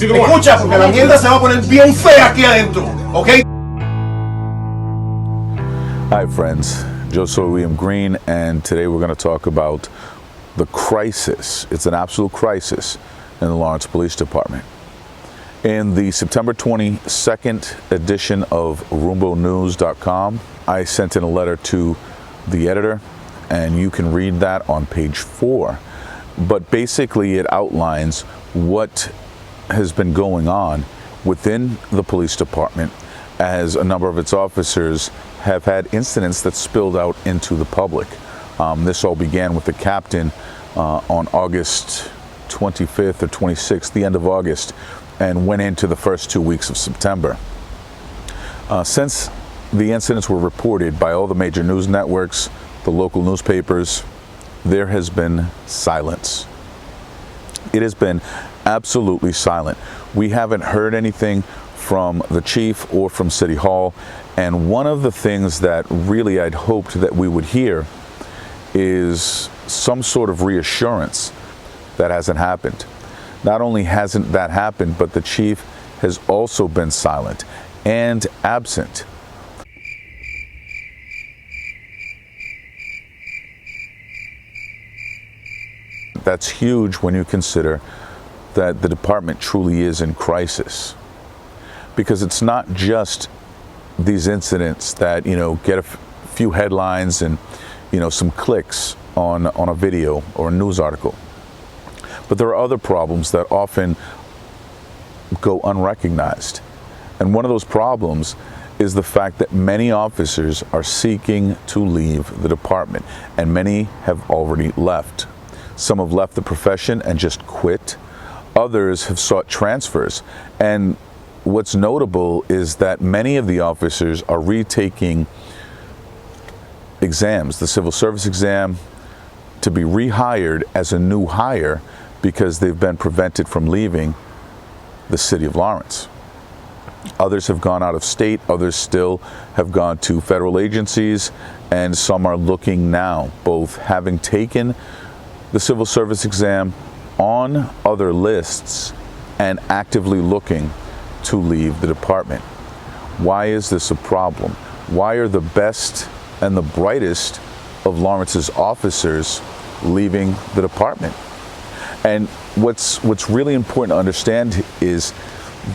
Escucha, porque la mierda se va a poner bien fea aquí adentro, ¿ok? Hi friends, Joseph William Green, and today we're going to talk about the crisis. It's an absolute crisis in the Lawrence Police Department. In the September 22nd edition of RumboNews.com, I sent in a letter to the editor, and you can read that on page 4. But basically it outlines what has been going on within the police department as a number of its officers have had incidents that spilled out into the public. This all began with the captain on August 25th or 26th, the end of August, and went into the first 2 weeks of September. Since the incidents were reported by all the major news networks, the local newspapers, there has been silence. It has been absolutely silent. We haven't heard anything from the chief or from City Hall, and one of the things that really I'd hoped that we would hear is some sort of reassurance. That hasn't happened. Not only hasn't that happened, but the chief has also been silent and absent. That's huge when you consider that the department truly is in crisis. Because it's not just these incidents that, get a few headlines and, some clicks on a video or a news article. But there are other problems that often go unrecognized. And one of those problems is the fact that many officers are seeking to leave the department, and many have already left. Some have left the profession and just quit. Others have sought transfers. And what's notable is that many of the officers are retaking exams, the civil service exam, to be rehired as a new hire because they've been prevented from leaving the city of Lawrence. Others have gone out of state, others still have gone to federal agencies, and some are looking now, both having taken the civil service exam on other lists and actively looking to leave the department. Why is this a problem? Why are the best and the brightest of Lawrence's officers leaving the department? And what's really important to understand is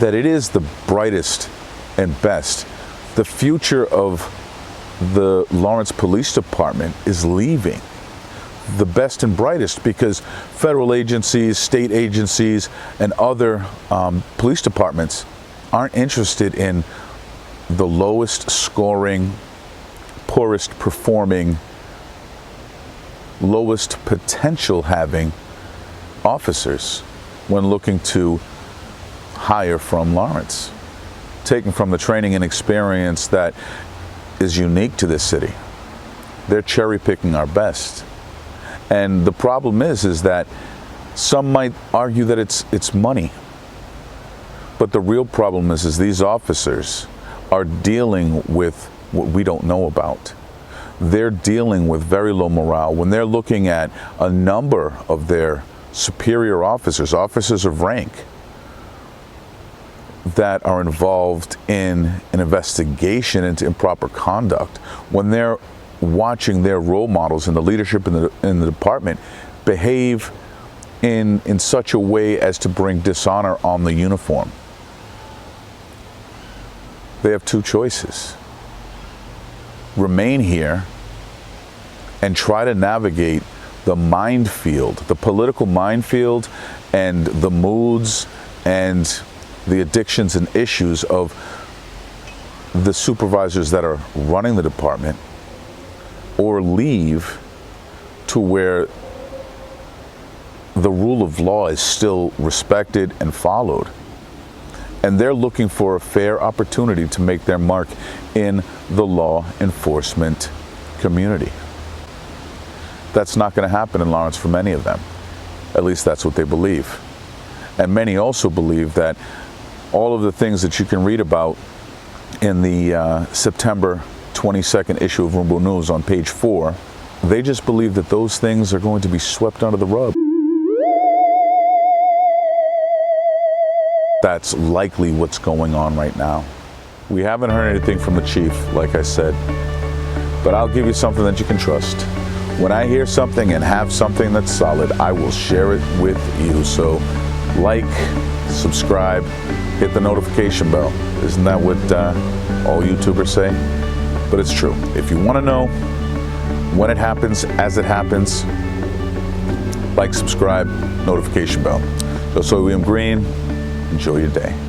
that it is the brightest and best. The future of the Lawrence Police Department is leaving. The best and brightest, because federal agencies, state agencies, and other police departments aren't interested in the lowest scoring, poorest performing, lowest potential having officers when looking to hire from Lawrence, taken from the training and experience that is unique to this city. They're cherry picking our best. And the problem is that some might argue that it's money. But the real problem is these officers are dealing with what we don't know about. They're dealing with very low morale. When they're looking at a number of their superior officers, officers of rank, that are involved in an investigation into improper conduct, when they're watching their role models and the leadership in the department behave in such a way as to bring dishonor on the uniform, they have two choices. Remain here and try to navigate the minefield, the political minefield, and the moods and the addictions and issues of the supervisors that are running the department, or leave to where the rule of law is still respected and followed. And they're looking for a fair opportunity to make their mark in the law enforcement community. That's not going to happen in Lawrence for many of them. At least that's what they believe. And many also believe that all of the things that you can read about in the September 22nd issue of Rumbo News on page 4, they just believe that those things are going to be swept under the rug. That's likely what's going on right now. We haven't heard anything from the chief, like I said, but I'll give you something that you can trust. When I hear something and have something that's solid, I will share it with you. So like, subscribe, hit the notification bell. Isn't that what all YouTubers say? But it's true. If you want to know when it happens, as it happens, like, subscribe, notification bell. So William Green, enjoy your day.